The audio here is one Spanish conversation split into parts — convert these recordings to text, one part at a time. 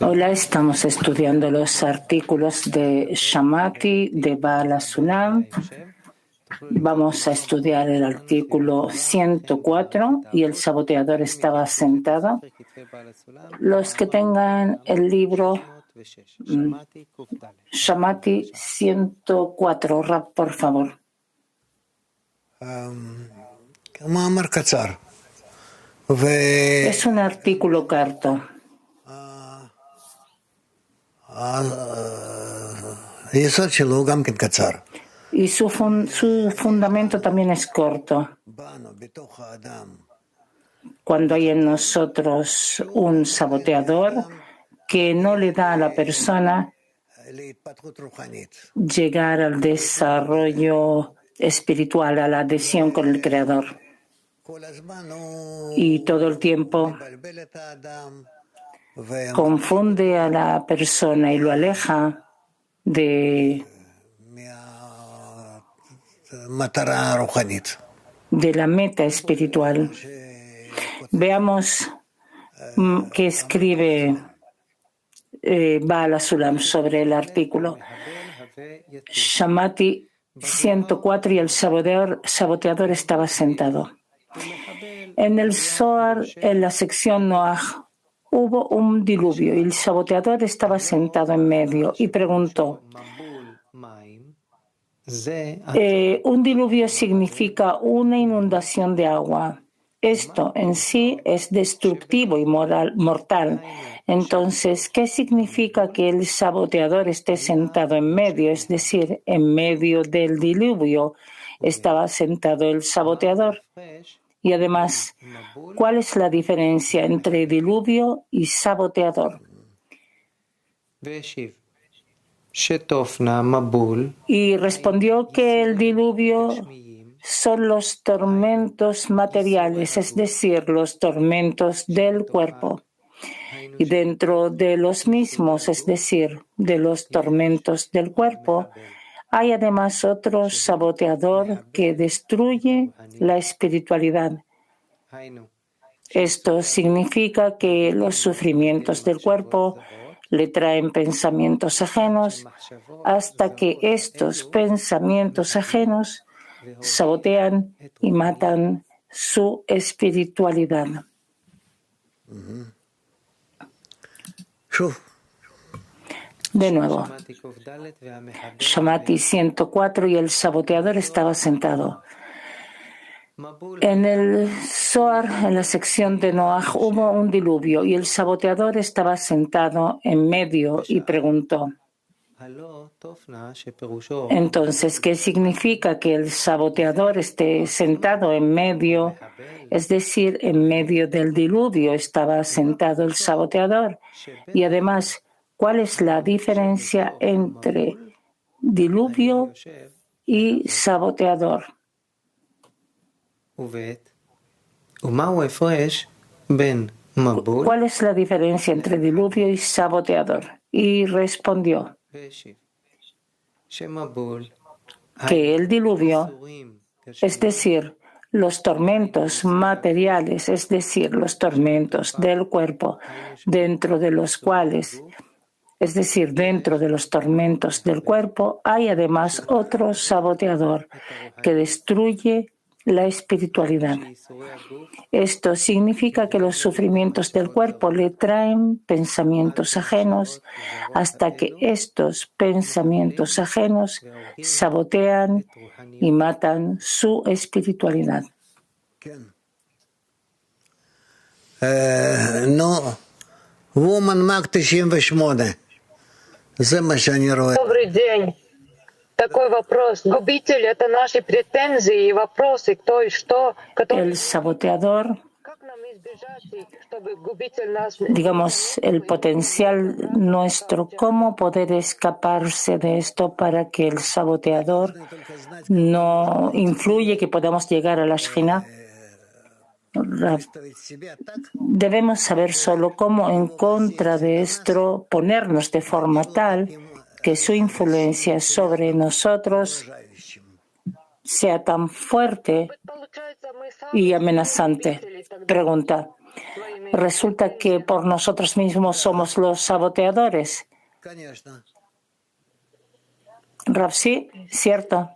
Hola, estamos estudiando los artículos de Shamati de Baal HaSulam. Vamos a estudiar el artículo 104 y el saboteador estaba sentado. Los que tengan el libro Shamati 104, Rab, por favor. Es un artículo corto. Y su fundamento también es corto. Cuando hay en nosotros un saboteador que no le da a la persona llegar al desarrollo espiritual, a la adhesión con el Creador. Y todo el tiempo confunde a la persona y lo aleja de la meta espiritual. Veamos qué escribe Baal HaSulam sobre el artículo. Shamati 104 y el saboteador estaba sentado. En el Zohar, en la sección Noach, hubo un diluvio y el saboteador estaba sentado en medio y preguntó: un diluvio significa una inundación de agua. Esto en sí es destructivo y mortal. Entonces, ¿qué significa que el saboteador esté sentado en medio? Es decir, en medio del diluvio estaba sentado el saboteador. Y además, ¿cuál es la diferencia entre diluvio y saboteador? Y respondió que el diluvio son los tormentos materiales, es decir, los tormentos del cuerpo. Y dentro de los mismos, es decir, de los tormentos del cuerpo, hay además otro saboteador que destruye la espiritualidad. Esto significa que los sufrimientos del cuerpo le traen pensamientos ajenos hasta que estos pensamientos ajenos sabotean y matan su espiritualidad. De nuevo, Shamati 104 y el saboteador estaba sentado. En el Zohar, en la sección de Noach, hubo un diluvio y el saboteador estaba sentado en medio y preguntó: entonces, ¿qué significa que el saboteador esté sentado en medio? Es decir, en medio del diluvio estaba sentado el saboteador. Y además, ¿cuál es la diferencia entre diluvio y saboteador? ¿Cuál es la diferencia entre diluvio y saboteador? Y respondió que el diluvio, es decir, los tormentos materiales, es decir, los tormentos del cuerpo, dentro de los cuales, es decir, dentro de los tormentos del cuerpo, hay además otro saboteador que destruye la espiritualidad. Esto significa que los sufrimientos del cuerpo le traen pensamientos ajenos hasta que estos pensamientos ajenos sabotean y matan su espiritualidad. No, Woman Mag 98. Добрый день. Такой вопрос. Губитель — это наши претензии и вопросы, кто и что. El saboteador, digamos, el potencial nuestro, ¿cómo poder escaparse de esto para que el saboteador no influye, que podamos llegar a la Shekhinah? Debemos saber solo cómo en contra de esto ponernos de forma tal que su influencia sobre nosotros sea tan fuerte y amenazante. Pregunta: Resulta que por nosotros mismos somos los saboteadores. Конечно. Rav, sí, cierto.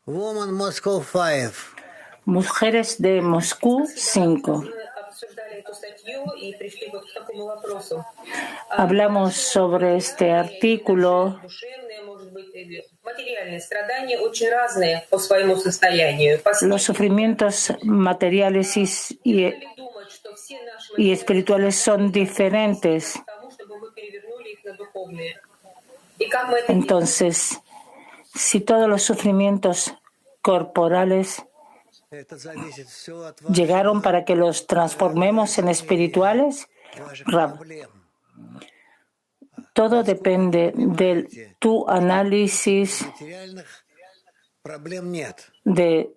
Woman Moscow 5. Mujeres de Moscú 5. Hablamos sobre este artículo. Los sufrimientos materiales y espirituales son diferentes. Entonces, si todos los sufrimientos corporales llegaron para que los transformemos en espirituales, Rab, todo depende de tu análisis de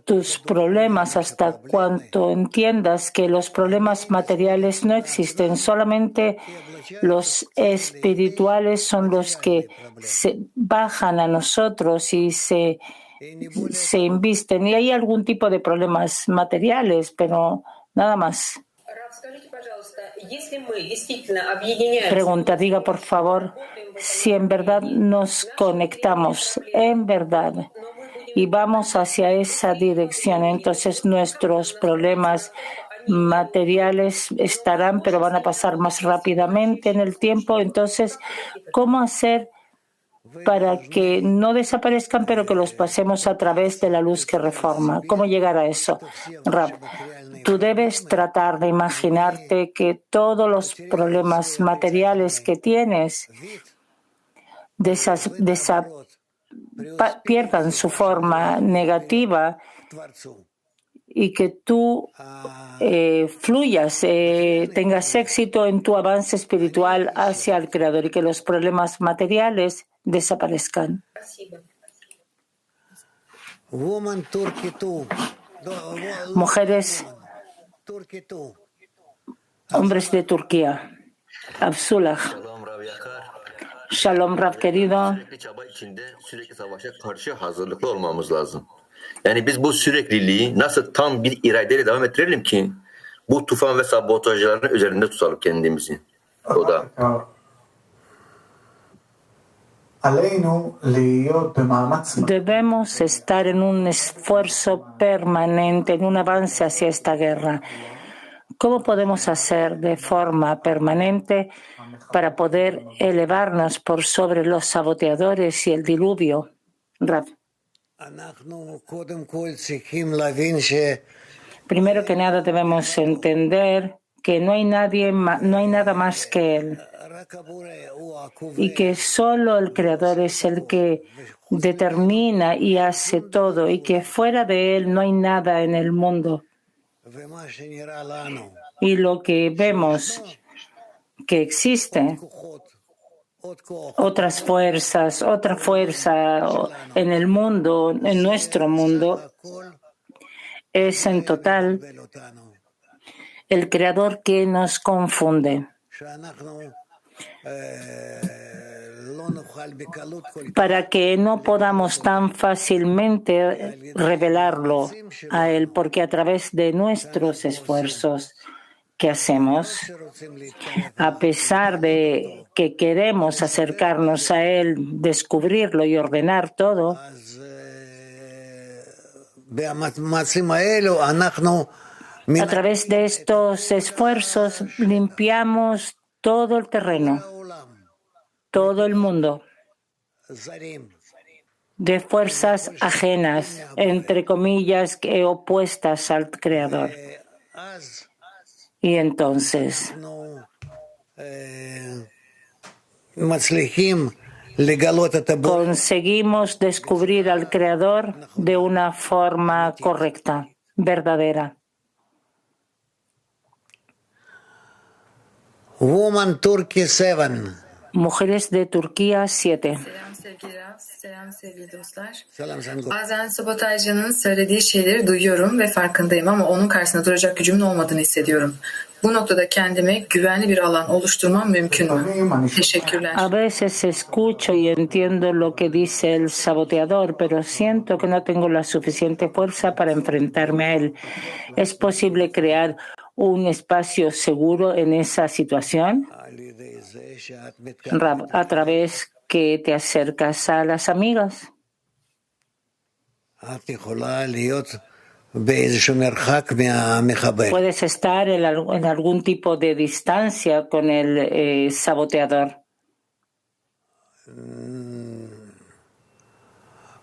tus problemas hasta cuanto entiendas que los problemas materiales no existen, solamente los espirituales son los que se bajan a nosotros y se invisten. Y hay algún tipo de problemas materiales, pero nada más. Pregunta, diga por favor, si en verdad nos conectamos, en verdad, y vamos hacia esa dirección, entonces nuestros problemas materiales estarán, pero van a pasar más rápidamente en el tiempo. Entonces, ¿cómo hacer para que no desaparezcan, pero que los pasemos a través de la luz que reforma? ¿Cómo llegar a eso? Rab, tú debes tratar de imaginarte que todos los problemas materiales que tienes pierdan su forma negativa y que tú fluyas, tengas éxito en tu avance espiritual hacia el Creador y que los problemas materiales desaparezcan. Mujeres, hombres de Turquía. Absullah. Shalom Rav querido. Yani biz bu sürekliliği nasıl tam bir iradeyle devam ettirelim ki bu tufan ve sabotajların üzerinde tutalım kendimizi. O da. Debemos estar en un esfuerzo permanente, en un avance hacia esta guerra. ¿Cómo podemos hacer de forma permanente para poder elevarnos por sobre los saboteadores y el diluvio? Rav. Primero que nada debemos entender que no hay nada más que Él y que solo el Creador es el que determina y hace todo y que fuera de Él no hay nada en el mundo. Y lo que vemos que existe, otras fuerzas, otra fuerza en el mundo, en nuestro mundo, es en total el Creador que nos confunde. Para que no podamos tan fácilmente revelarlo a Él, porque a través de nuestros esfuerzos que hacemos, a pesar de que queremos acercarnos a Él, descubrirlo y ordenar todo, a través de estos esfuerzos limpiamos todo el terreno, todo el mundo, de fuerzas ajenas, entre comillas, opuestas al Creador. Y entonces conseguimos descubrir al Creador de una forma correcta, verdadera. Woman Turkey 7. Mujeres de Turquía 7. Selam sevgili dostlar. Selam Sango. Bazen sabotajcının söylediği şeyleri duyuyorum ve farkındayım ama onun karşısında duracak gücümün olmadığını hissediyorum. Bu noktada kendime güvenli bir alan oluşturmam mümkün mü? Teşekkürler. A veces escucho y entiendo lo que dice el saboteador, pero siento que no tengo la suficiente fuerza para enfrentarme a él. ¿Es posible crear un espacio seguro en esa situación? Rab, a través que te acercas a las amigas. Puedes estar en algún tipo de distancia con el saboteador.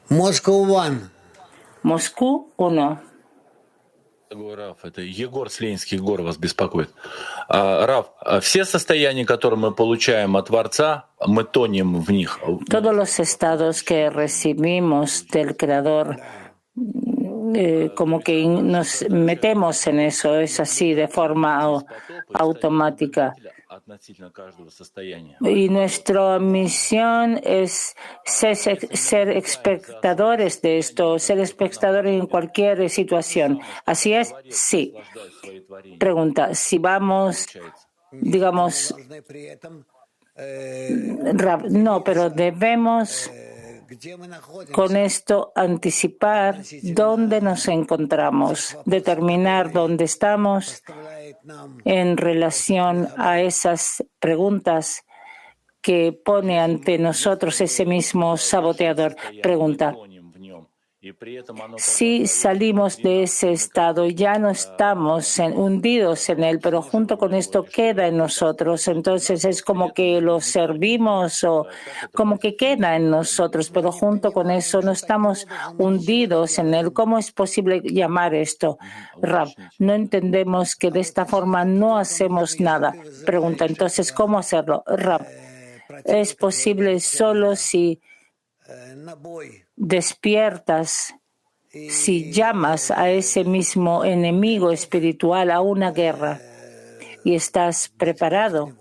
Moscú 1. Раф, это Егор Слейнский, Егор вас беспокоит. Раф, все состояния, которые мы получаем от Творца, мы тонем в них. Todos los estados que recibimos del Creador, como que nos metemos en eso, es así de forma automática. Y nuestra misión es ser espectadores de esto, ser espectadores en cualquier situación. ¿Así es? Sí. Pregunta, si vamos, digamos, no, pero debemos con esto anticipar dónde nos encontramos, determinar dónde estamos en relación a esas preguntas que pone ante nosotros ese mismo saboteador. Pregunta. Si salimos de ese estado, ya no estamos hundidos en él, pero junto con esto queda en nosotros. Entonces es como que lo servimos o como que queda en nosotros, pero junto con eso no estamos hundidos en él. ¿Cómo es posible llamar esto? Rab, no entendemos que de esta forma no hacemos nada. Pregunta, entonces, ¿cómo hacerlo? Rab, es posible solo si despiertas, si llamas a ese mismo enemigo espiritual a una guerra y estás preparado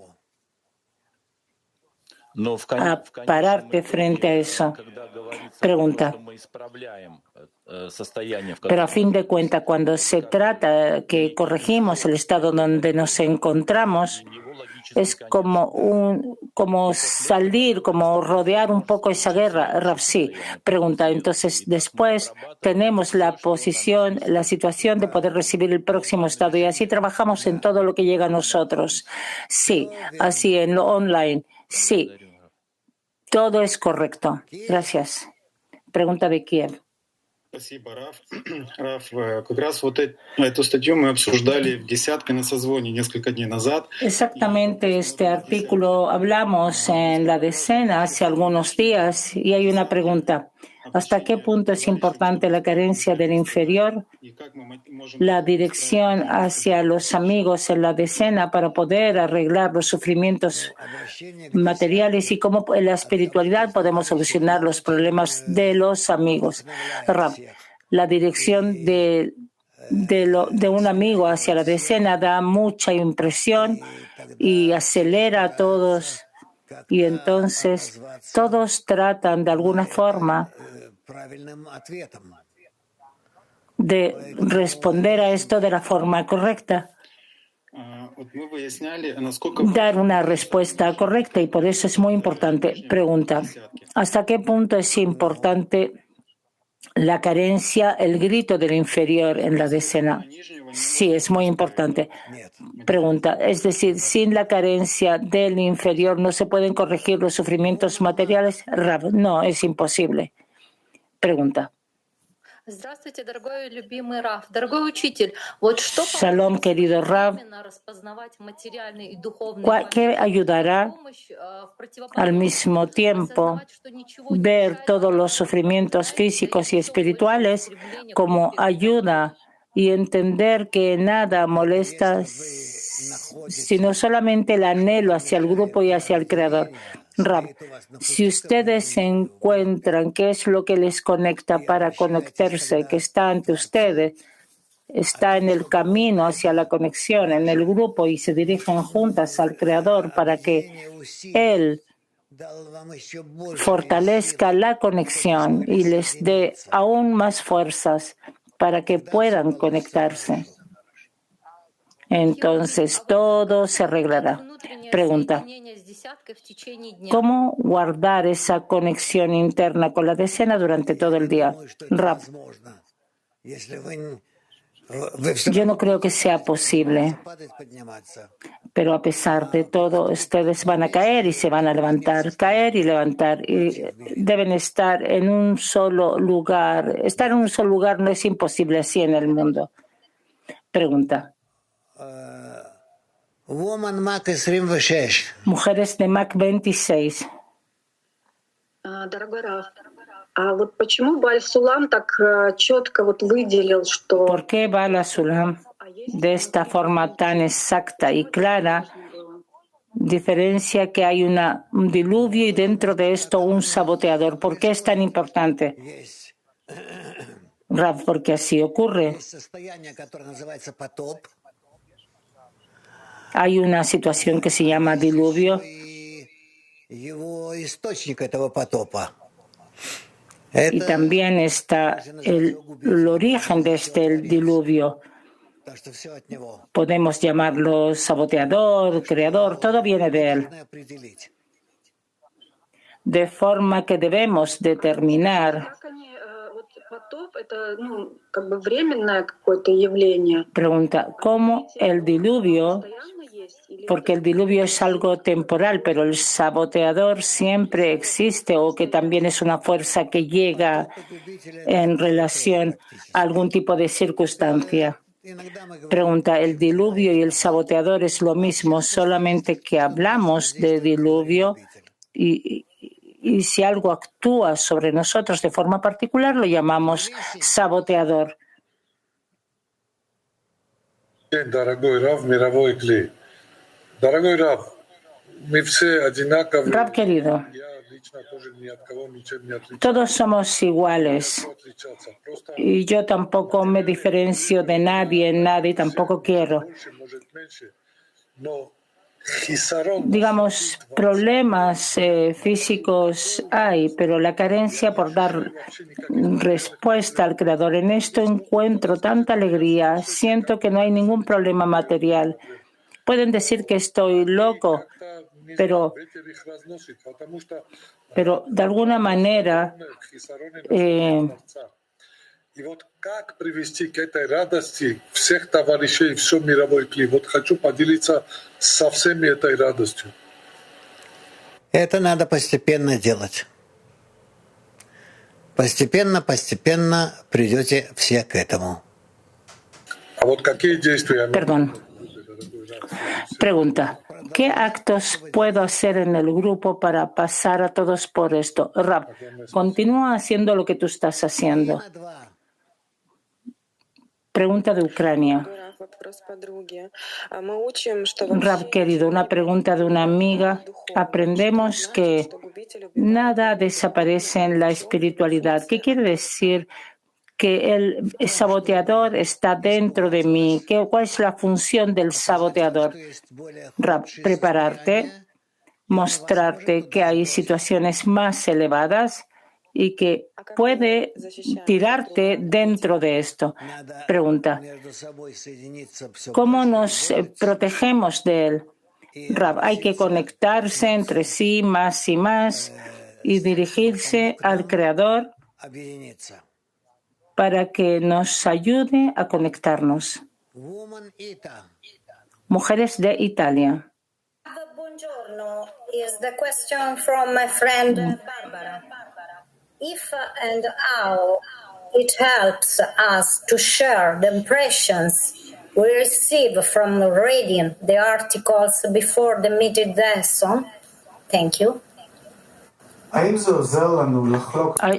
a pararte frente a eso. Pregunta. Pero a fin de cuentas, cuando se trata que corregimos el estado donde nos encontramos, es como salir, como rodear un poco esa guerra. Rapsi pregunta, entonces después tenemos la situación de poder recibir el próximo estado y así trabajamos en todo lo que llega a nosotros. Sí, así en lo online. Sí, todo es correcto. Gracias. Pregunta de Kiev. Спасибо, Раф. Раф, как раз вот эту статью мы обсуждали в десятке на созвоне несколько дней назад. Exactamente, este artículo hablamos en la decena hace algunos días y hay una pregunta. ¿Hasta qué punto es importante la carencia del inferior, la dirección hacia los amigos en la decena para poder arreglar los sufrimientos materiales y cómo en la espiritualidad podemos solucionar los problemas de los amigos? Rab, la dirección de un amigo hacia la decena da mucha impresión y acelera a todos. Y entonces todos tratan de alguna forma de responder a esto de la forma correcta, dar una respuesta correcta y por eso es muy importante. Pregunta, ¿hasta qué punto es importante la carencia, el grito del inferior en la decena? Sí, es muy importante. Pregunta, es decir, sin la carencia del inferior no se pueden corregir los sufrimientos materiales. Rab, no, es imposible. Pregunta. Shalom, querido Rav. ¿Qué ayudará al mismo tiempo ver todos los sufrimientos físicos y espirituales como ayuda y entender que nada molesta sino solamente el anhelo hacia el grupo y hacia el Creador? Rab, si ustedes encuentran qué es lo que les conecta para conectarse, que está ante ustedes, está en el camino hacia la conexión, en el grupo y se dirigen juntas al Creador para que Él fortalezca la conexión y les dé aún más fuerzas para que puedan conectarse. Entonces todo se arreglará. Pregunta: ¿cómo guardar esa conexión interna con la decena durante todo el día? Rab, yo no creo que sea posible, pero a pesar de todo, ustedes van a caer y se van a levantar, caer y levantar, y deben estar en un solo lugar. Estar en un solo lugar no es imposible así en el mundo. Pregunta: mujeres de Mac 26. ¿Por qué Bala Sulam de esta forma tan exacta y clara diferencia que hay un diluvio y dentro de esto un saboteador? ¿Por qué es tan importante? Rav, porque así ocurre. Hay una situación que se llama diluvio y también está el origen de este diluvio. Podemos llamarlo saboteador, creador, todo viene de él. De forma que debemos determinar. Pregunta: ¿cómo el diluvio? Porque el diluvio es algo temporal, pero el saboteador siempre existe, o que también es una fuerza que llega en relación a algún tipo de circunstancia. Pregunta: ¿el diluvio y el saboteador es lo mismo, solamente que hablamos de diluvio y si algo actúa sobre nosotros de forma particular lo llamamos saboteador? Rab querido, todos somos iguales y yo tampoco me diferencio de nadie en nada y tampoco quiero. Digamos, problemas físicos hay, pero la carencia por dar respuesta al Creador. En esto encuentro tanta alegría, siento que no hay ningún problema material. Pueden decir que estoy loco, pero de alguna manera Как привести к этой радости всех товарищей, все мировой клей? Вот хочу поделиться со всеми этой радостью. Это надо постепенно делать. Постепенно придете все к этому. А вот какие действия? Perdón. Pregunta: ¿qué actos puedo hacer en el grupo para pasar a todos por esto? Rab, continúa haciendo lo que tú estás haciendo. Pregunta de Ucrania. Rab querido, una pregunta de una amiga. Aprendemos que nada desaparece en la espiritualidad. ¿Qué quiere decir que el saboteador está dentro de mí? ¿Cuál es la función del saboteador? Rab, prepararte, mostrarte que hay situaciones más elevadas y que puede tirarte dentro de esto. Pregunta: ¿cómo nos protegemos de él? Rab, hay que conectarse entre sí más y más y dirigirse al Creador para que nos ayude a conectarnos. Mujeres de Italia. Buongiorno. Is the question from my friend Barbara. If and how it helps us to share the impressions we receive from reading the articles before the meeting lesson? Thank you.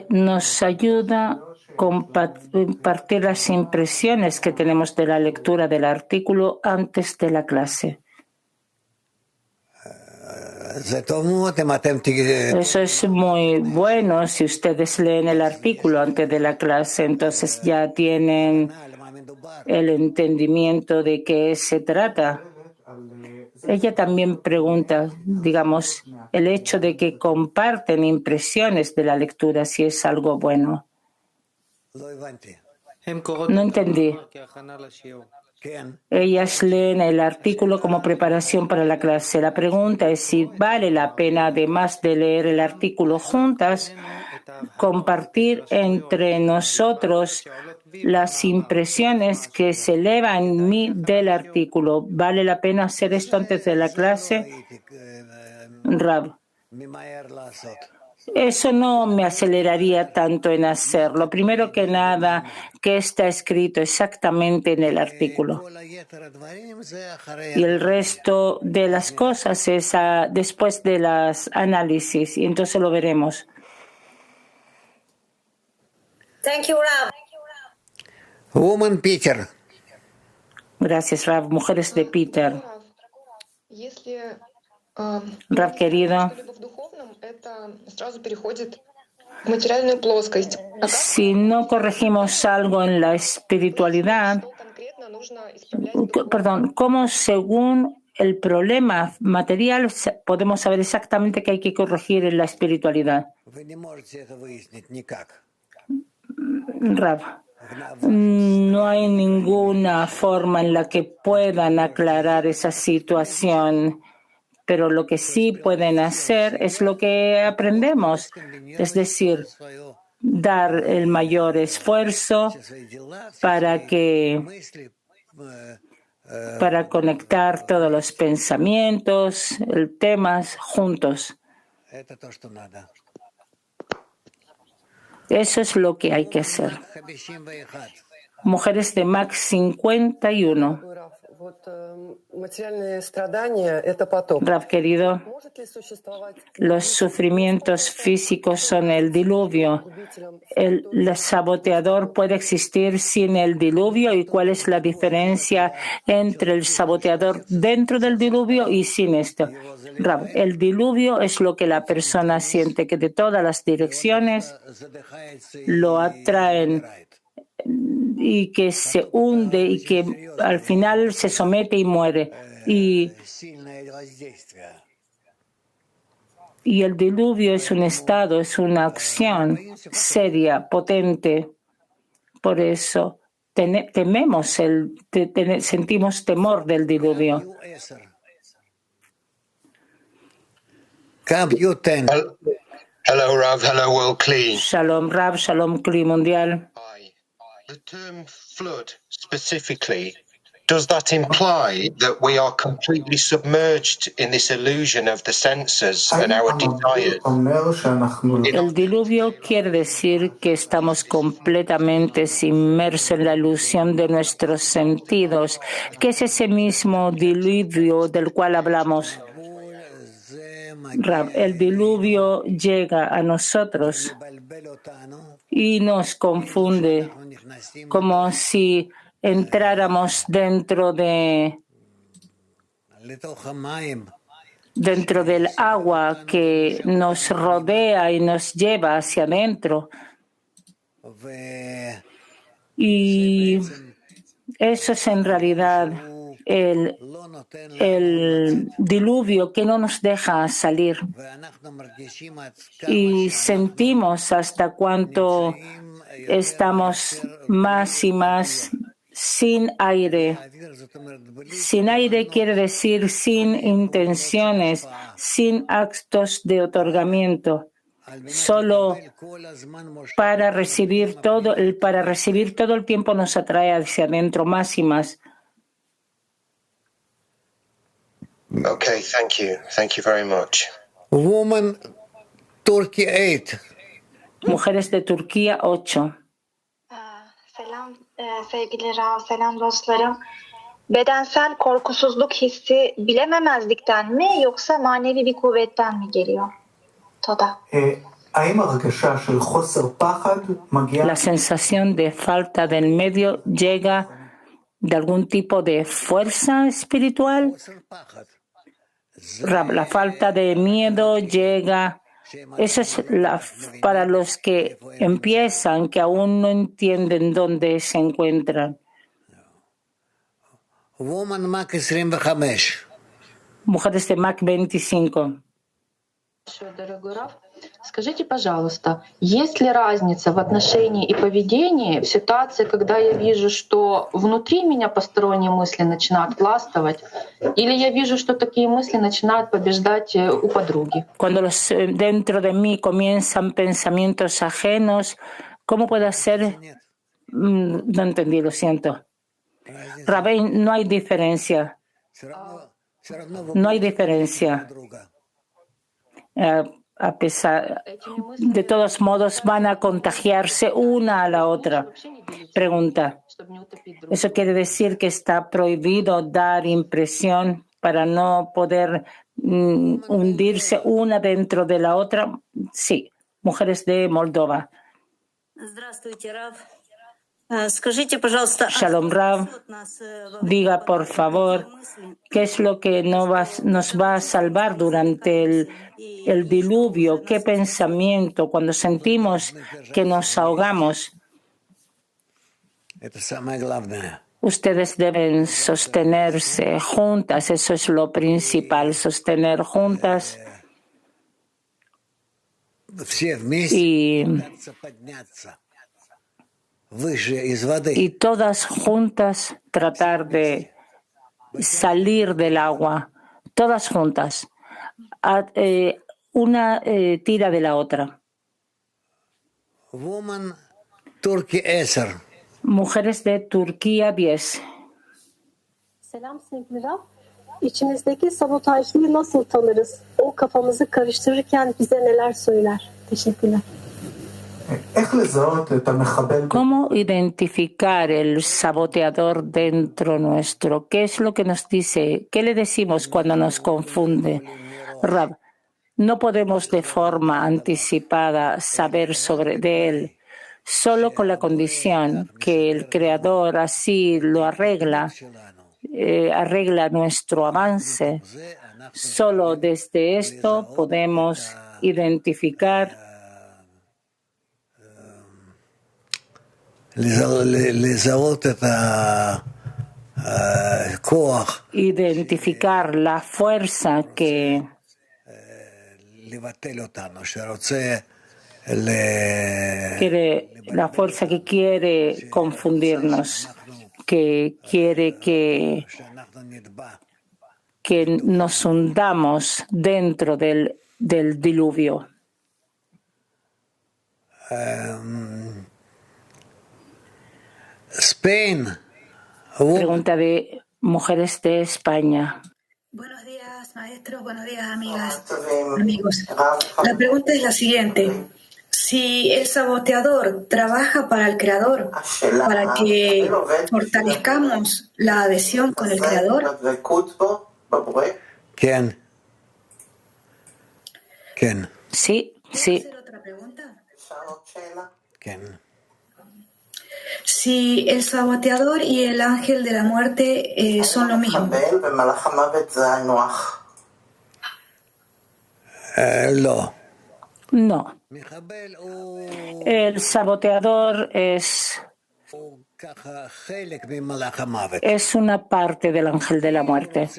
Nos ayuda a compartir las impresiones que tenemos de la lectura del artículo antes de la clase. Eso es muy bueno. Si ustedes leen el artículo antes de la clase, entonces ya tienen el entendimiento de qué se trata. Ella también pregunta, digamos, el hecho de que comparten impresiones de la lectura, si es algo bueno. No entendí. Ellas leen el artículo como preparación para la clase. La pregunta es si vale la pena, además de leer el artículo juntas, compartir entre nosotros las impresiones que se elevan en mí del artículo. ¿Vale la pena hacer esto antes de la clase? Rav, eso no me aceleraría tanto en hacerlo. Primero que nada, que está escrito exactamente en el artículo. Y el resto de las cosas es después de las análisis, y entonces lo veremos. Thank you, Rav. Woman Peter. Gracias, Rav. Mujeres de Peter. Rav querido, si no corregimos algo en la espiritualidad, ¿cómo según el problema material podemos saber exactamente qué hay que corregir en la espiritualidad? Rav, no hay ninguna forma en la que puedan aclarar esa situación, pero lo que sí pueden hacer es lo que aprendemos, es decir, dar el mayor esfuerzo para conectar todos los pensamientos, temas juntos. Eso es lo que hay que hacer. Mujeres de Max 51. Rav querido, los sufrimientos físicos son el diluvio. ¿El saboteador puede existir sin el diluvio? ¿Y cuál es la diferencia entre el saboteador dentro del diluvio y sin esto? Rav, el diluvio es lo que la persona siente, que de todas las direcciones lo atraen y que se hunde y que al final se somete y muere. Y el diluvio es un estado, es una acción seria, potente. Por eso sentimos temor del diluvio. Hello, Rav. Hello, World Kli. Shalom, Rav. Shalom, Kli Mundial. The term flood specifically, does that imply that we are completely submerged in this illusion of the senses and our desires? El diluvio quiere decir que estamos completamente inmersos en la ilusión de nuestros sentidos, que es ese mismo diluvio del cual hablamos. El diluvio llega a nosotros y nos confunde, como si entráramos dentro del agua que nos rodea y nos lleva hacia adentro. Y eso es en realidad el diluvio que no nos deja salir. Y sentimos hasta cuánto estamos más y más sin aire. Sin aire quiere decir sin intenciones, sin actos de otorgamiento. Solo para recibir todo el tiempo nos atrae hacia adentro más y más. Okay, thank you. Thank you very much. Woman Turkey 8. Mujeres de Turquía 8. Selam sevgili Rav, selam dostlarım. Bedensel korkusuzluk hissi bilememezlikten mi yoksa manevi bir kuvvetten mi geliyor? Toda. La sensación de falta del medio llega de algún tipo de fuerza espiritual. La falta de miedo llega. Eso es para los que empiezan, que aún no entienden dónde se encuentran. Mujeres de Mac 25. Дорогой Раф, скажите, пожалуйста, есть ли разница в отношении и поведении в ситуации, когда я вижу, что внутри меня посторонние мысли начинают властвовать, или я вижу, что такие мысли начинают побеждать у подруги? Cuando dentro de mí comienzan pensamientos ajenos, ¿cómo puedo hacer? No entendí, lo siento. Rabbi, no hay diferencia. No hay diferencia. A pesar, de todos modos, van a contagiarse una a la otra. Pregunta. ¿Eso quiere decir que está prohibido dar impresión para no poder hundirse una dentro de la otra? Sí. Mujeres de Moldova. Shalom Rav, diga por favor qué es lo que nos va a salvar durante el diluvio, qué pensamiento, cuando sentimos que nos ahogamos. Ustedes deben sostenerse juntas, eso es lo principal, sostener juntas y todas juntas tratar de salir del agua, todas juntas. Una tira de la otra. Mujeres de Turquía 10. Selam sevgili Rab. İçimizdeki sabotajcıyı nasıl tanırız? O kafamızı karıştırırken bize neler söyler? Teşekkürler. ¿Cómo identificar el saboteador dentro nuestro? ¿Qué es lo que nos dice? ¿Qué le decimos cuando nos confunde? Rab, no podemos de forma anticipada saber de él, solo con la condición que el Creador así lo arregla nuestro avance. Solo desde esto podemos identificar la fuerza que quiere confundirnos, que quiere que nos hundamos dentro del diluvio. Spain. Pregunta de mujeres de España. Buenos días, maestro. Buenos días, amigas, amigos. La pregunta es la siguiente. Si el saboteador trabaja para el Creador, para que fortalezcamos la adhesión con el Creador. ¿Quién? Sí. ¿Puedo hacer otra pregunta? ¿Quién? Si el saboteador y el ángel de la muerte son lo mismo. No. El saboteador es una parte del ángel de la muerte.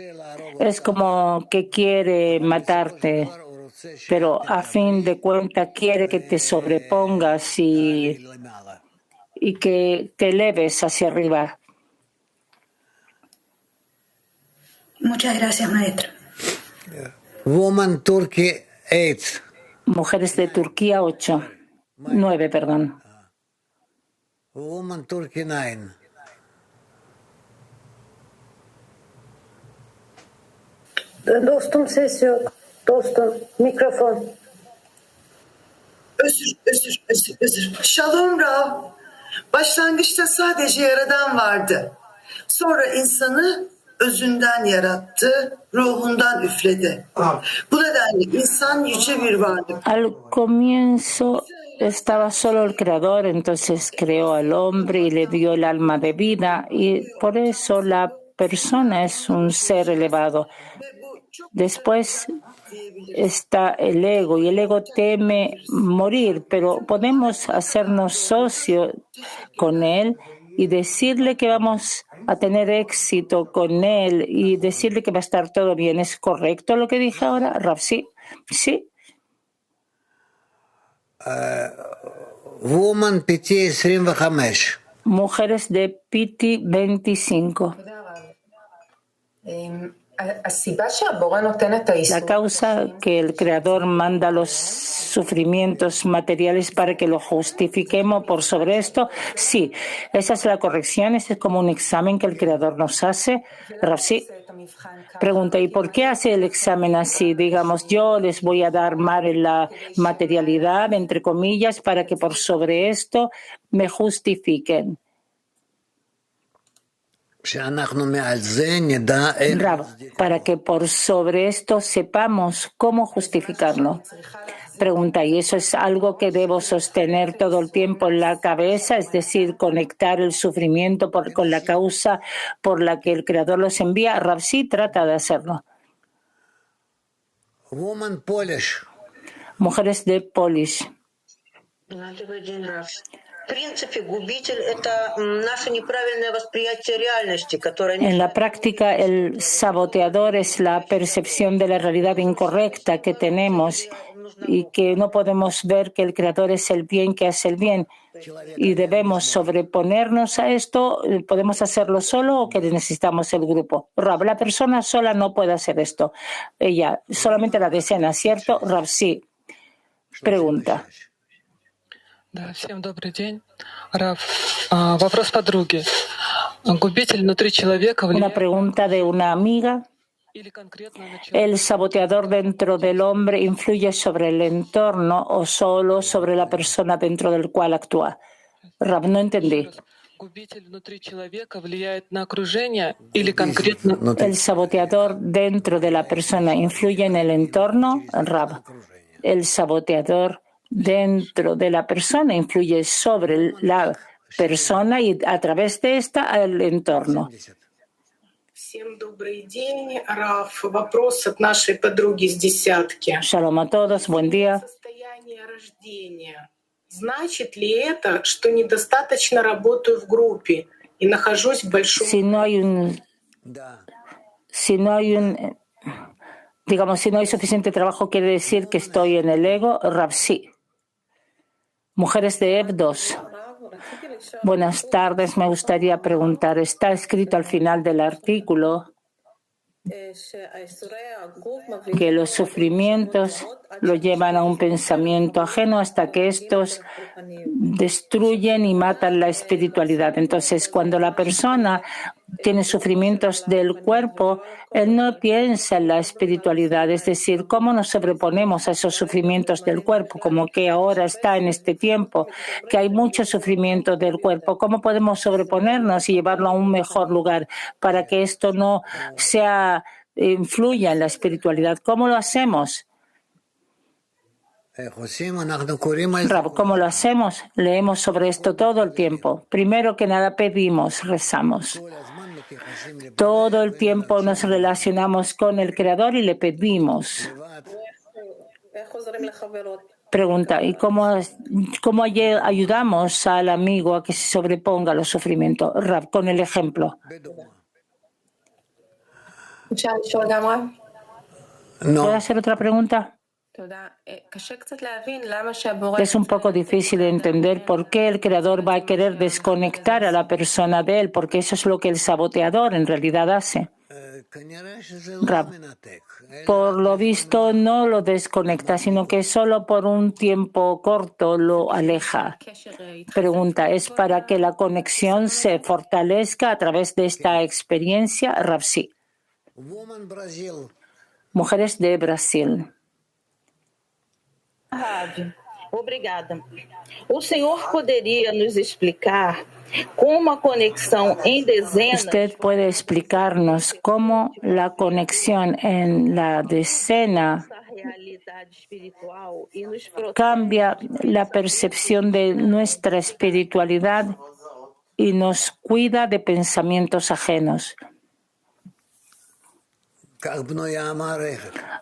Es como que quiere matarte, pero a fin de cuentas quiere que te sobrepongas y que te eleves hacia arriba. Muchas gracias, maestro. Woman Turkey 8. Mujeres de Turquía 9, perdón. Woman Turkey 9. Dostum ses yok. Dostum mikrofon. Özür. Shalom Rav. Başlangıçta sadece Yaradan vardı. Sonra insanı özünden yarattı, ruhundan üfledi. Bu nedenle insan yüce bir varlık. Al comienzo estaba solo el Creador, entonces creó al hombre y le dio el alma de vida, y por eso la persona es un ser elevado. Después está el ego, y el ego teme morir, pero podemos hacernos socios con él y decirle que vamos a tener éxito con él y decirle que va a estar todo bien. ¿Es correcto lo que dije ahora, Rav? Sí. Sí. Woman PT 25. Mujeres de Piti 25. La causa que el Creador manda los sufrimientos materiales para que lo justifiquemos por sobre esto, sí, esa es la corrección, ese es como un examen que el Creador nos hace. Sí. Pregunta, ¿y por qué hace el examen así? Digamos, yo les voy a dar más en la materialidad, entre comillas, para que por sobre esto me justifiquen. Para que por sobre esto sepamos cómo justificarlo. Pregunta, ¿y eso es algo que debo sostener todo el tiempo en la cabeza? Es decir, conectar el sufrimiento con la causa por la que el Creador los envía. Rav sí trata de hacerlo. Mujeres de Polish. En la práctica, el saboteador es la percepción de la realidad incorrecta que tenemos y que no podemos ver que el Creador es el bien que hace el bien. Y debemos sobreponernos a esto. ¿Podemos hacerlo solo o que necesitamos el grupo? Rav, la persona sola no puede hacer esto. Ella, solamente la decena, ¿cierto? Rav, sí. Pregunta. Да, всем добрый день. Рав, вопрос подруги. Губитель внутри человека влияет... Una pregunta de una amiga. ¿El saboteador dentro del hombre influye sobre el entorno o solo sobre la persona dentro del cual actúa? Rav, no entendí. ¿El saboteador dentro de la persona influye en el entorno? Rav, el saboteador dentro de la persona influye sobre la persona y a través de esta al entorno. Shalom a todos, buen día. Si no hay suficiente trabajo, quiere decir que estoy en el ego. Rav, sí. Mujeres de Ev 2. Buenas tardes, me gustaría preguntar, está escrito al final del artículo que los sufrimientos lo llevan a un pensamiento ajeno hasta que estos destruyen y matan la espiritualidad. Entonces, cuando la persona tiene sufrimientos del cuerpo, él no piensa en la espiritualidad, es decir, cómo nos sobreponemos a esos sufrimientos del cuerpo, como que ahora está en este tiempo, que hay mucho sufrimiento del cuerpo, cómo podemos sobreponernos y llevarlo a un mejor lugar para que esto no influya en la espiritualidad. ¿Cómo lo hacemos? ¿Cómo lo hacemos? Leemos sobre esto todo el tiempo. Primero que nada pedimos, rezamos. Todo el tiempo nos relacionamos con el Creador y le pedimos. Pregunta, ¿y cómo ayudamos al amigo a que se sobreponga a los sufrimientos? Rav, con el ejemplo. ¿Puedo hacer otra pregunta? Es un poco difícil de entender por qué el Creador va a querer desconectar a la persona de él, porque eso es lo que el saboteador en realidad hace. Rav, por lo visto no lo desconecta, sino que solo por un tiempo corto lo aleja. Pregunta, ¿es para que la conexión se fortalezca a través de esta experiencia? Rav, sí. Mujeres de Brasil. Obrigada. O senhor poderia nos explicar cómo a conexión en decena... ¿Usted puede explicarnos cómo la conexión en la decena cambia la percepción de nuestra espiritualidad y nos cuida de pensamientos ajenos?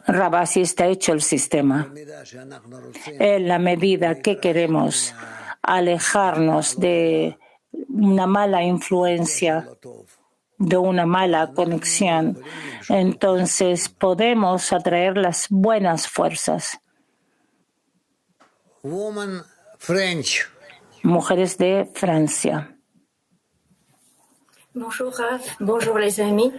Rav, así está hecho el sistema. En la medida que queremos alejarnos de una mala influencia, de una mala conexión, entonces podemos atraer las buenas fuerzas. Woman French. Mujeres de Francia. Bonjour Rav, bonjour les amis.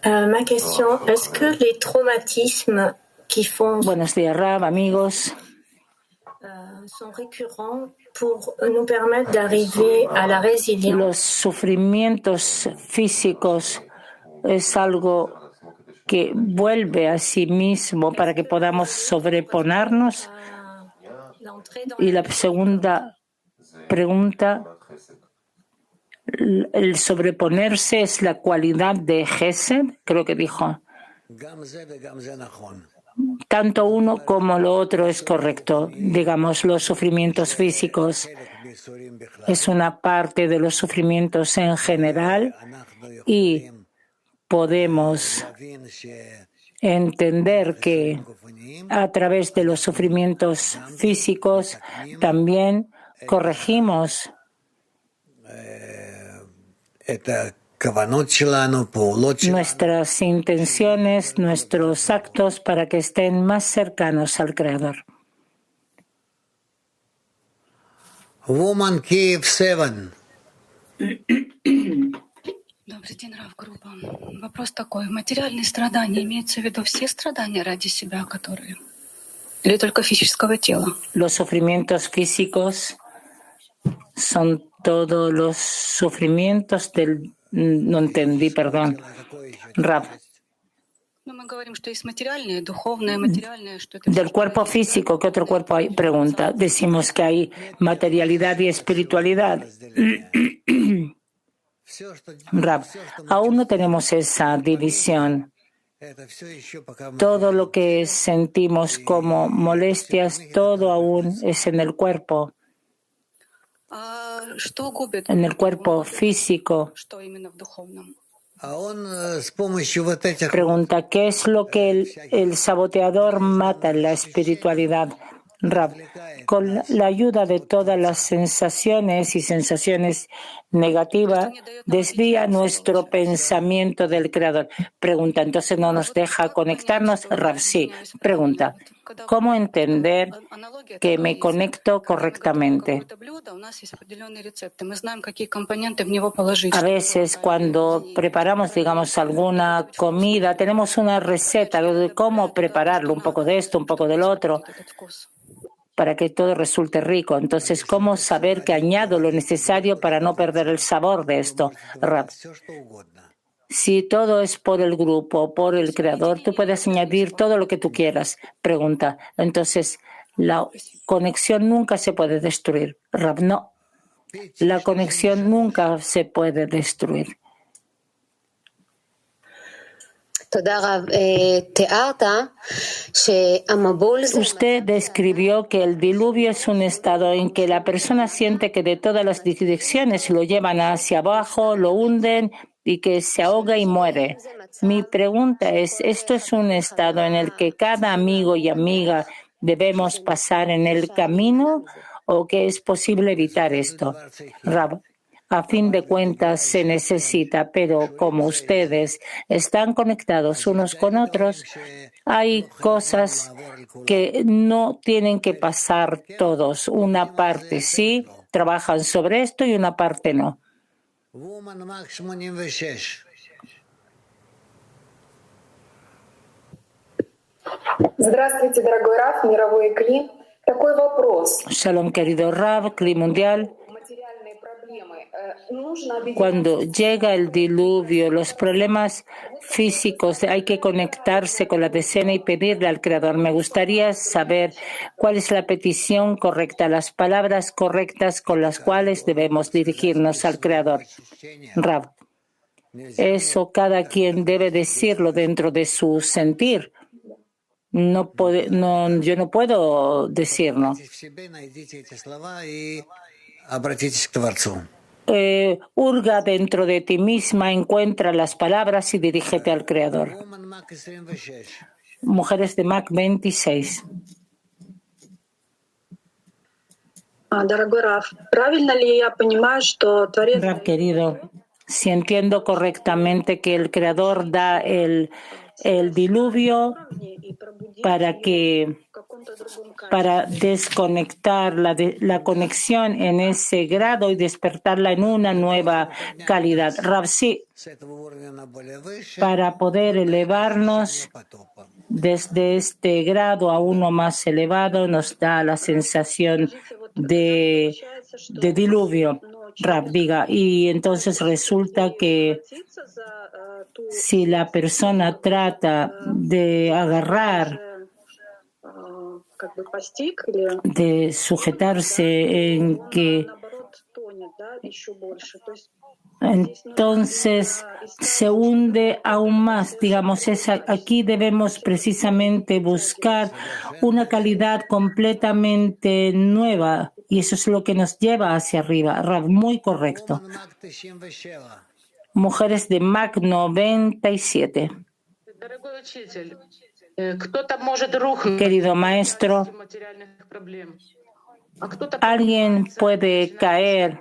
Ma question, est-ce que les traumatismes qui font Buenos días, Rav, amigos. Sont récurrents pour nous permettre d'arriver à la résilience? Los sufrimientos físicos es algo que vuelve a sí mismo para que podamos sobreponernos. Y la segunda pregunta, el sobreponerse es la cualidad de Gesed, creo que dijo. Tanto uno como lo otro es correcto. Digamos, los sufrimientos físicos es una parte de los sufrimientos en general y podemos entender que a través de los sufrimientos físicos también corregimos nuestras intenciones, nuestros actos para que estén más cercanos al Creador. Woman Kiev 7. Добрый день, Рав-группа. Вопрос такой. Материальные страдания, имеются в виду все страдания ради себя, которые? Или только физического тела? Los sufrimientos físicos son todos los sufrimientos del... No entendí, perdón. Rav. Мы говорим, что есть материальное, духовное, материальное, что это... Del cuerpo físico, ¿qué otro cuerpo hay? Pregunta. Decimos que hay materialidad y espiritualidad. Rav, aún no tenemos esa división. Todo lo que sentimos como molestias, todo aún es en el cuerpo. En el cuerpo físico. Pregunta, ¿qué es lo que el saboteador mata en la espiritualidad? Rav, con la ayuda de todas las sensaciones y sensaciones negativas, desvía nuestro pensamiento del Creador. Pregunta, ¿entonces no nos deja conectarnos? Rav, sí. Pregunta, ¿cómo entender que me conecto correctamente? A veces cuando preparamos, digamos, alguna comida, tenemos una receta de cómo prepararlo, un poco de esto, un poco del otro, para que todo resulte rico. Entonces, ¿cómo saber que añado lo necesario para no perder el sabor de esto? Rav, si todo es por el grupo, por el Creador, tú puedes añadir todo lo que tú quieras. Pregunta, entonces, la conexión nunca se puede destruir. Rav, no. La conexión nunca se puede destruir. Usted describió que el diluvio es un estado en que la persona siente que de todas las direcciones lo llevan hacia abajo, lo hunden y que se ahoga y muere. Mi pregunta es, ¿esto es un estado en el que cada amigo y amiga debemos pasar en el camino o que es posible evitar esto? Rav, a fin de cuentas se necesita, pero como ustedes están conectados unos con otros, hay cosas que no tienen que pasar todos. Una parte sí, trabajan sobre esto y una parte no. Здравствуйте, дорогой Рав, мировой Кли. Такой вопрос. Shalom, querido Rav, Kli Mundial. Cuando llega el diluvio, los problemas físicos, hay que conectarse con la decena y pedirle al Creador. Me gustaría saber cuál es la petición correcta, las palabras correctas con las cuales debemos dirigirnos al Creador. Rav, eso cada quien debe decirlo dentro de su sentir. Yo no puedo decirlo. Hurga dentro de ti misma, encuentra las palabras y dirígete al Creador. Mujeres de Mac 26. Дорогой Раф, правильно ли я понимаю, что Творец... Rab querido, si entiendo correctamente que el Creador da el diluvio para desconectar la conexión en ese grado y despertarla en una nueva calidad. Rab, sí, para poder elevarnos desde este grado a uno más elevado nos da la sensación de diluvio. Rab, diga, y entonces resulta que si la persona trata de agarrar, de sujetarse en que entonces se hunde aún más. Digamos, aquí debemos precisamente buscar una calidad completamente nueva y eso es lo que nos lleva hacia arriba. Rav, muy correcto. Mujeres de MAC 97. Querido maestro, alguien puede caer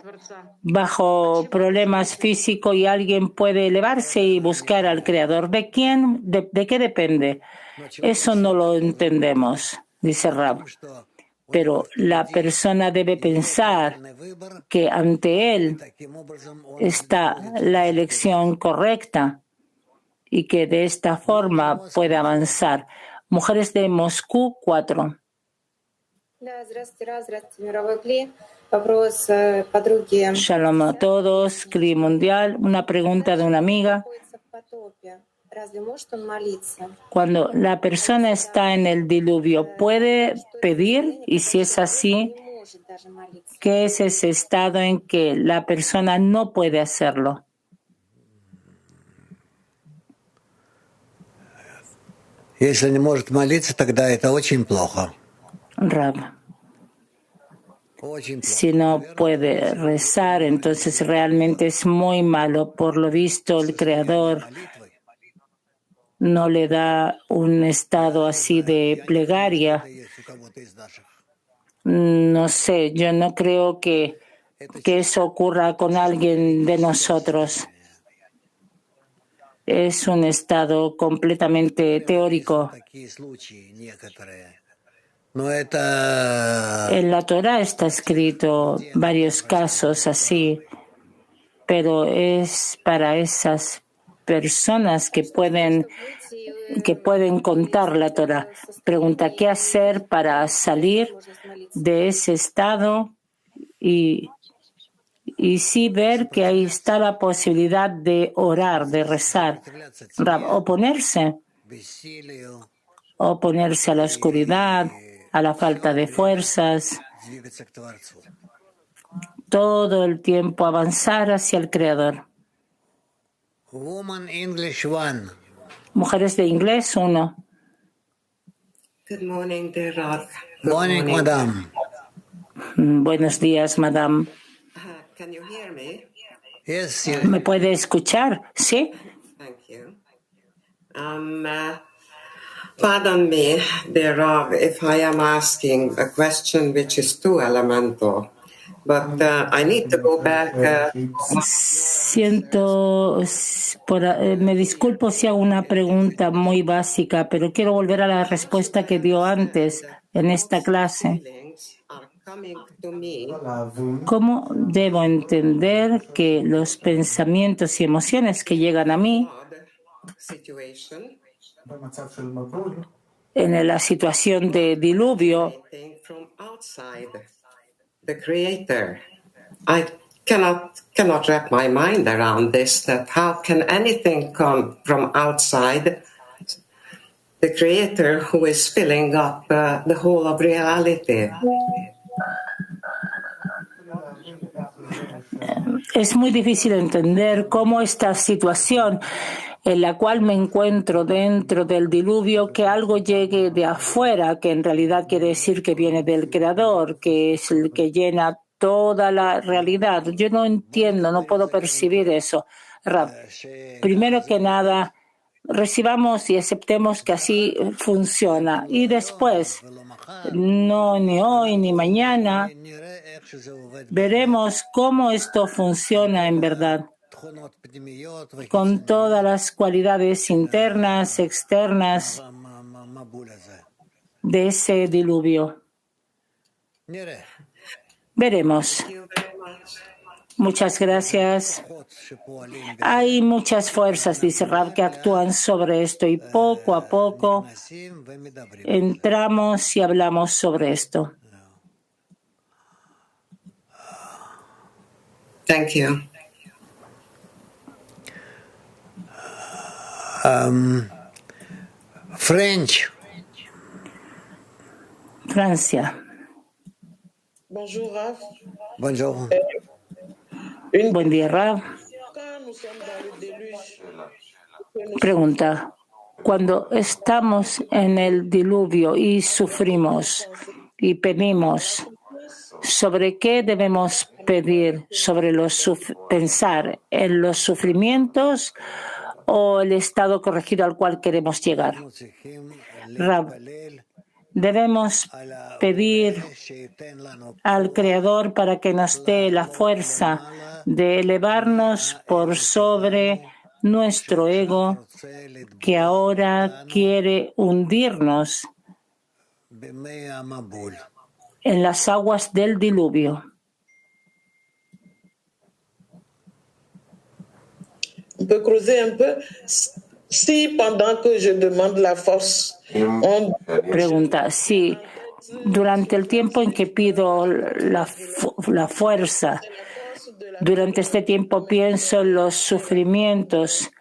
bajo problemas físicos y alguien puede elevarse y buscar al Creador. ¿De quién? ¿De qué depende? Eso no lo entendemos, dice Rab. Pero la persona debe pensar que ante él está la elección correcta y que de esta forma puede avanzar. Mujeres de Moscú 4. Shalom a todos, Kli Mundial. Una pregunta de una amiga. Cuando la persona está en el diluvio, ¿puede pedir? Y si es así, ¿qué es ese estado en que la persona no puede hacerlo? Если не может молиться, тогда это очень плохо. Rab. Si no puede rezar, entonces realmente es muy malo. Por lo visto, el Creador no le da un estado así de plegaria. No sé, yo no creo que eso ocurra con alguien de nosotros. Es un estado completamente teórico. En la Torah está escrito varios casos así, pero es para esas personas que pueden contar la Torah. Pregunta, ¿qué hacer para salir de ese estado y sí ver que ahí está la posibilidad de orar, de rezar? Oponerse a la oscuridad, a la falta de fuerzas, todo el tiempo avanzar hacia el Creador. Mujeres de Inglés 1. Good morning, dear Rav. Morning, madam. Buenos días, madam. Can you hear me? Yes, ¿Me puede escuchar? Sí. Thank you. Pardon me, dear Rav, if I am asking a question which is too elemental, but I need to go back. Me disculpo si hago una pregunta muy básica, pero quiero volver a la respuesta que dio antes en esta clase. ¿Cómo debo entender que los pensamientos y emociones que llegan a mí en la situación de diluvio The Creator? I cannot wrap my mind around this, that how can anything come from outside the Creator who is filling up the whole of reality? Es muy difícil entender cómo esta situación en la cual me encuentro dentro del diluvio, que algo llegue de afuera, que en realidad quiere decir que viene del Creador, que es el que llena toda la realidad. Yo no entiendo, no puedo percibir eso. Primero que nada, recibamos y aceptemos que así funciona. Y después, no ni hoy ni mañana, Veremos cómo esto funciona en verdad, con todas las cualidades internas, externas de ese diluvio. Veremos. Muchas gracias. Hay muchas fuerzas, dice Rav, que actúan sobre esto y poco a poco entramos y hablamos sobre esto. Thank you. French. Francia. Bonjour, Rav. Bonjour. Buen día, Rav. Pregunta. Cuando estamos en el diluvio y sufrimos y pedimos, ¿sobre qué debemos pedir? ¿Sobre pensar en los sufrimientos o el estado corregido al cual queremos llegar? Rav, debemos pedir al Creador para que nos dé la fuerza de elevarnos por sobre nuestro ego, que ahora quiere hundirnos en las aguas del diluvio. On peut creuser un peu. Si pendant que je demande la force, Pregunta, si durante el tiempo en que pido la fuerza, durante este tiempo pienso en los sufrimientos,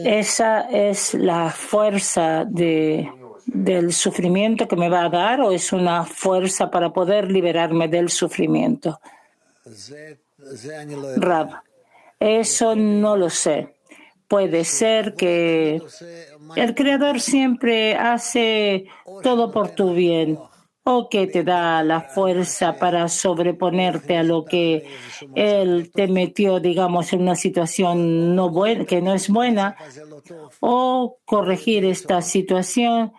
¿esa es la fuerza del sufrimiento que me va a dar o es una fuerza para poder liberarme del sufrimiento? Rav, eso no lo sé. Puede ser que el Creador siempre hace todo por tu bien o que te da la fuerza para sobreponerte a lo que Él te metió, digamos, en una situación que no es buena, o corregir esta situación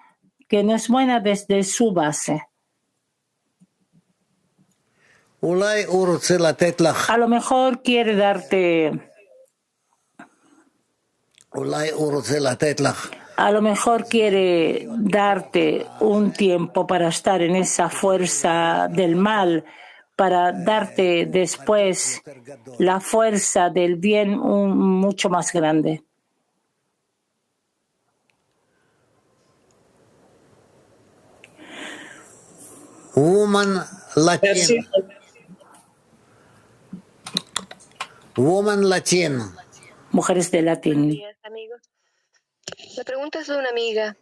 que no es buena desde su base. A lo mejor quiere darte... A lo mejor quiere darte un tiempo para estar en esa fuerza del mal, para darte después la fuerza del bien mucho más grande. Woman Latin. Woman Latin. Mujeres de latín. Buenos días, amigos. La pregunta es de una amiga.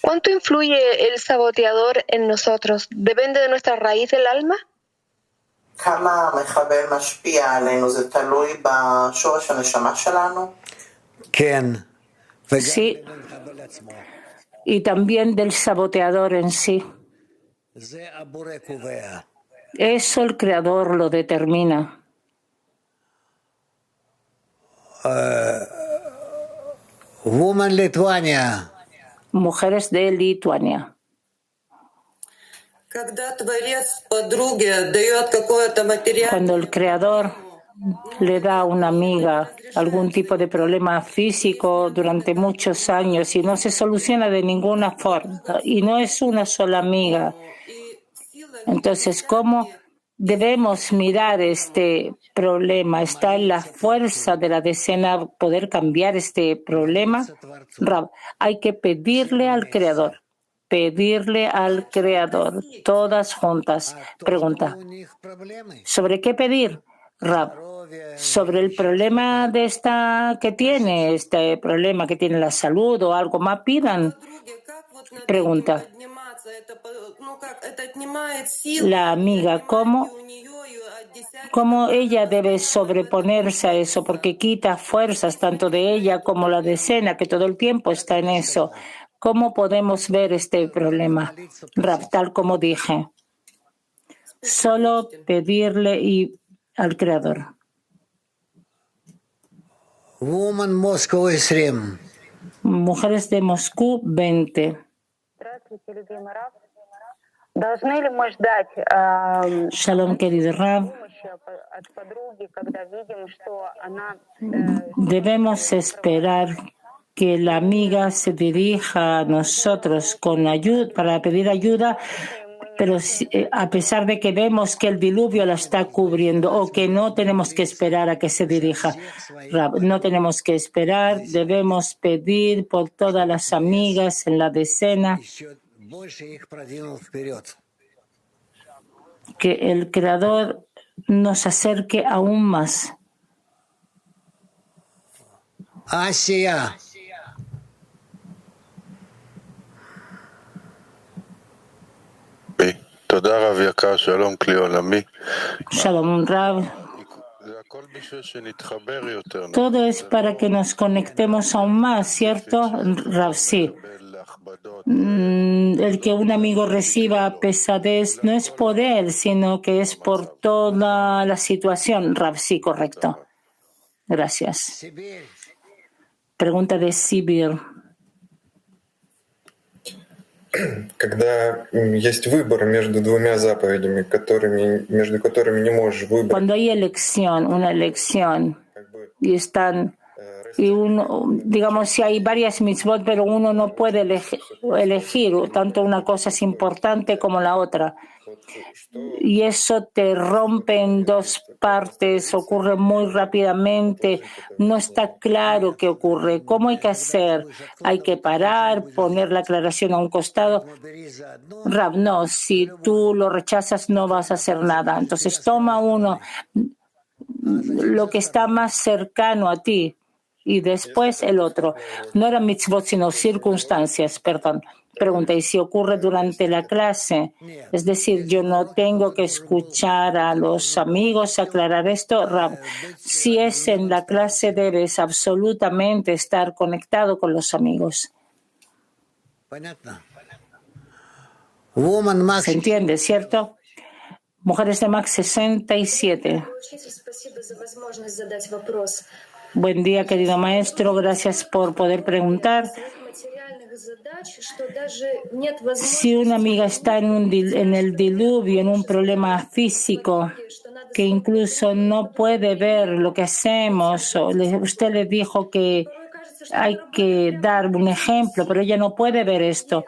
¿Cuánto influye el saboteador en nosotros? ¿Depende de nuestra raíz del alma? Sí, y también del saboteador en sí. Eso el Creador lo determina. Woman Lituania. Mujeres de Lituania. Cuando el Creador le da a una amiga algún tipo de problema físico durante muchos años y no se soluciona de ninguna forma y no es una sola amiga, entonces, ¿cómo debemos mirar este problema? ¿Está en la fuerza de la decena poder cambiar este problema? Rav, hay que pedirle al Creador, todas juntas. Pregunta, ¿sobre qué pedir? Rav, sobre el problema este problema que tiene la salud o algo más, pidan. Pregunta, la amiga, ¿cómo ella debe sobreponerse a eso? Porque quita fuerzas tanto de ella como la decena, que todo el tiempo está en eso. ¿Cómo podemos ver este problema? Rav, tal como dije, solo pedirle al Creador. Woman Moscow 20. Mujeres de Moscú 20. Shalom, querido Rav. Debemos esperar que la amiga se dirija a nosotros con ayuda, para pedir ayuda, pero a pesar de que vemos que el diluvio la está cubriendo o que no tenemos que esperar a que se dirija. No tenemos que esperar, debemos pedir por todas las amigas en la decena que el Creador nos acerque aún más. Asia. Shalom Rav. Todo es para que nos conectemos aún más, ¿cierto, Rav? Sí. El que un amigo reciba pesadez no es por él, sino que es por toda la situación. Rav, sí, correcto. Gracias. Pregunta de Sibir. Cuando hay una elección, y están, y uno, digamos, si hay varias mitzvot, pero uno no puede elegir, tanto una cosa es importante como la otra. Y eso te rompe en dos partes, ocurre muy rápidamente, no está claro qué ocurre. ¿Cómo hay que hacer? ¿Hay que parar, poner la aclaración a un costado? Rav, no, si tú lo rechazas no vas a hacer nada. Entonces toma uno lo que está más cercano a ti y después el otro. No eran mitzvot, sino circunstancias, perdón. Pregunta, ¿y si ocurre durante la clase? Es decir, yo no tengo que escuchar a los amigos aclarar esto. Rav, si es en la clase, debes absolutamente estar conectado con los amigos. ¿Se entiende, cierto? Mujeres de Max 67. Buen día, querido maestro. Gracias por poder preguntar. Si una amiga está en el diluvio, en un problema físico, que incluso no puede ver lo que hacemos, o usted le dijo que hay que dar un ejemplo, pero ella no puede ver esto.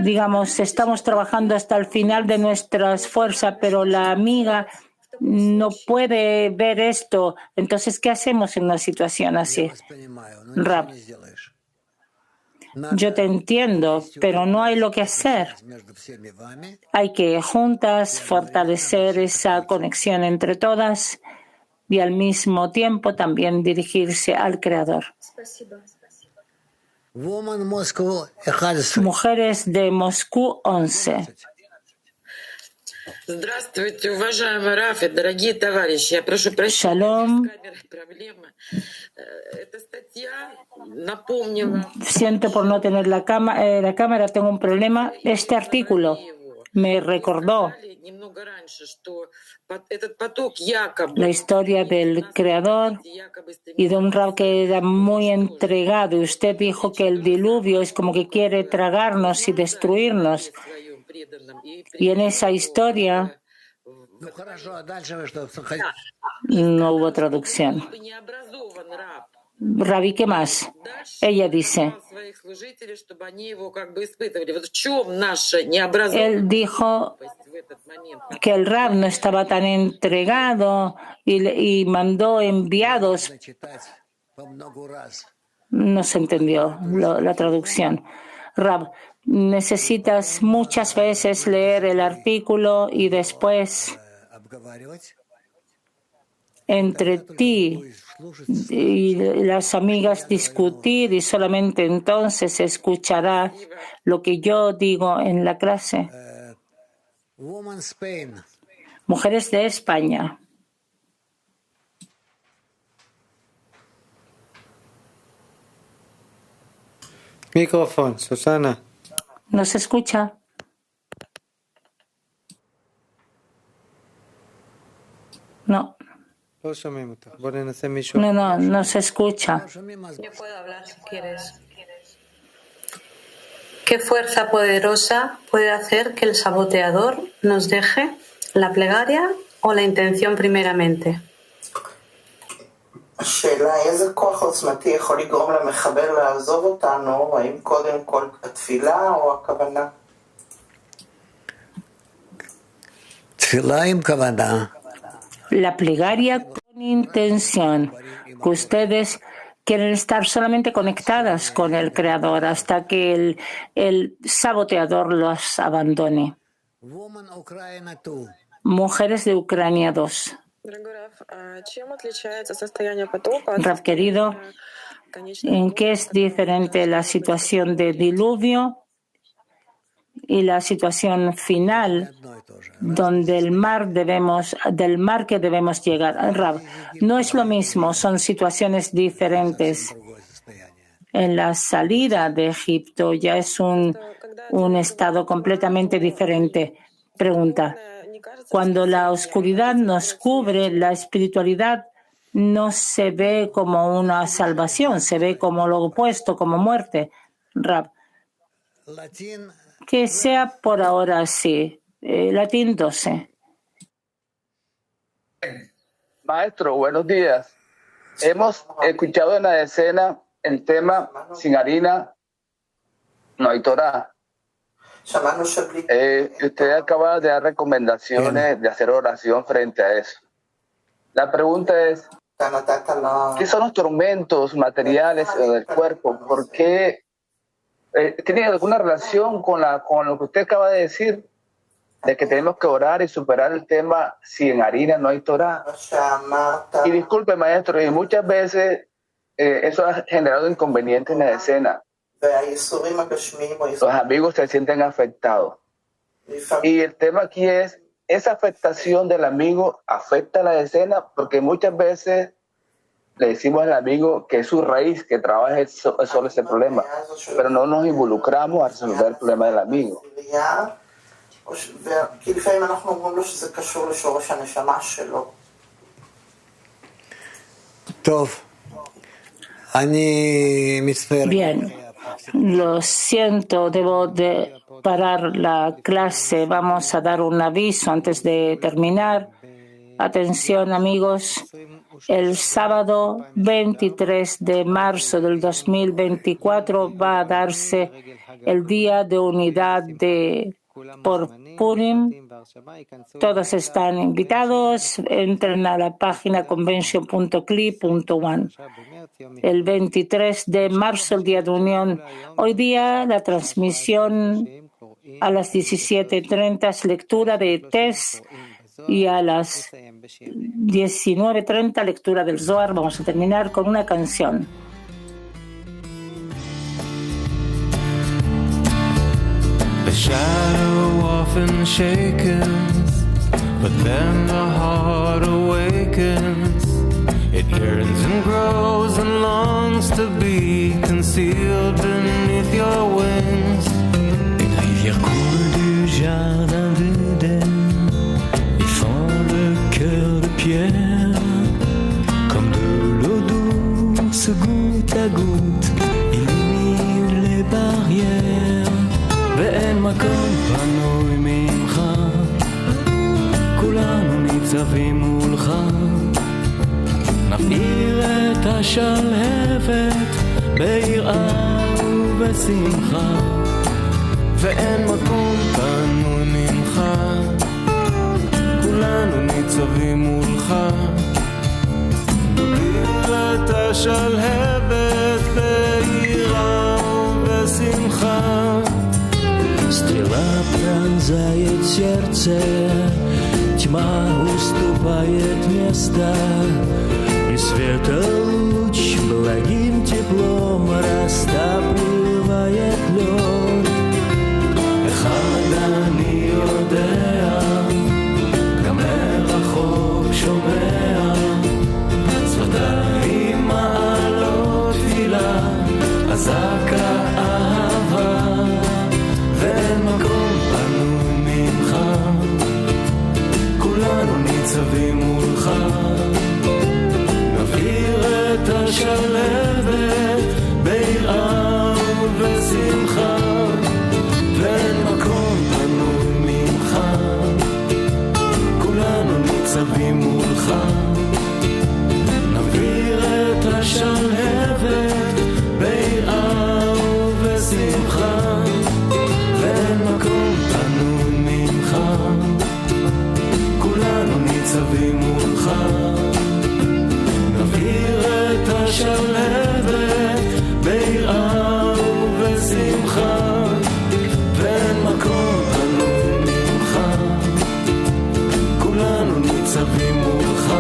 Digamos, estamos trabajando hasta el final de nuestras fuerzas, pero la amiga no puede ver esto. Entonces, ¿qué hacemos en una situación así? Rav, yo te entiendo, pero no hay lo que hacer. Hay que juntas fortalecer esa conexión entre todas y al mismo tiempo también dirigirse al Creador. Mujeres de Moscú 11. Здравствуйте, уважаемый Раф, дорогие товарищи. Я прошу прощения, Shalom. проблема. Эта статья напомнила. Siento por no tener la cámara, tengo un problema. Este artículo me recordó la historia del Creador y de un Rav que era muy entregado. Y usted dijo que el diluvio es como que quiere tragarnos y destruirnos. Y en esa historia no hubo traducción. Rabí, ¿qué más? Ella dice, él dijo que el Rab no estaba tan entregado y mandó enviados. No se entendió la traducción. Rab, necesitas muchas veces leer el artículo y después entre ti y las amigas discutir y solamente entonces escuchará lo que yo digo en la clase. Mujeres de España. Micrófono, Susana. ¿No se escucha? No. No se escucha. Yo puedo hablar si quieres. ¿Qué fuerza poderosa puede hacer que el saboteador nos deje? ¿La plegaria o la intención primeramente? השאלה איזה כוח עוצמתי יכול לגרום למחבל לעזוב אותנו, האם קודם כל התפילה או הכוונה? תפילה עם כוונה. La plegaria con intención, que ustedes quieren estar solamente conectadas con el Creador hasta que el saboteador los abandone. Mujeres de Ucrania 2. Rav querido, ¿en qué es diferente la situación de diluvio y la situación final donde del mar que debemos llegar? Rav, no es lo mismo, son situaciones diferentes. En la salida de Egipto ya es un estado completamente diferente. Pregunta. Cuando la oscuridad nos cubre, la espiritualidad no se ve como una salvación, se ve como lo opuesto, como muerte. Rav, que sea por ahora así. Latín 12. Maestro, buenos días. Hemos escuchado en la decena el tema sin harina no hay Torah. Usted acaba de dar recomendaciones de hacer oración frente a eso. La pregunta es, ¿qué son los tormentos materiales del cuerpo? ¿Por qué? ¿Tiene alguna relación con lo que usted acaba de decir? De que tenemos que orar y superar el tema si en harina no hay Torah. Y disculpe, maestro, y muchas veces eso ha generado inconvenientes en la escena. Los amigos se sienten afectados. Y el tema aquí es, esa afectación del amigo afecta a la escena, porque muchas veces le decimos al amigo que es su raíz, que trabaje solo ese problema, pero no nos involucramos a resolver el problema del amigo. Bien, lo siento, debo de parar la clase. Vamos a dar un aviso antes de terminar. Atención, amigos. El sábado 23 de marzo del 2024 va a darse el Día de Unidad por Purim. Todos están invitados. Entren a la página convention.cli.one. El 23 de marzo, el Día de Unión. Hoy día la transmisión a las 17:30 es lectura de Tes y a las 19:30 lectura del Zohar. Vamos a terminar con una canción. The shadow often shakens, but then the heart awakens. It yearns and grows and longs to be concealed beneath your wings. Une rivière coule du jardin d'Éden et fend le cœur de pierre. Comme de l'eau douce, goutte à goutte, illumine les barrières. ואין מקום פנוי ממך, כולנו ניצבים מולך, נבעיר את השלהבת ביראה ובשמחה, ואין מקום פנוי ממך, כולנו ניצבים מולך, נבעיר את השלהבת ביראה ובשמחה. Стрела пронзает сердце, тьма уступает место, и светолуч благим теплом растапливает лед. אחד אני יודע, גם מרחוק שומע, שפתיים מעלות תפילה, אזעקה אהבה. ואין מקום פנוי ממך, כולנו ניצבים מולך, נבעיר את השלהבת ביראה ובשמחה, השלהבת ביראה ובשמחה, ואין מקום פנוי ממך, כולנו ניצבים מולך. נבעיר את השלהבת ביראה ובשמחה, ואין מקום פנוי ממך, כולנו ניצבים מולך.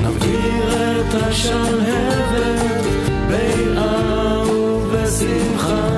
נבעיר את השלהבת ביראה ובשמחה,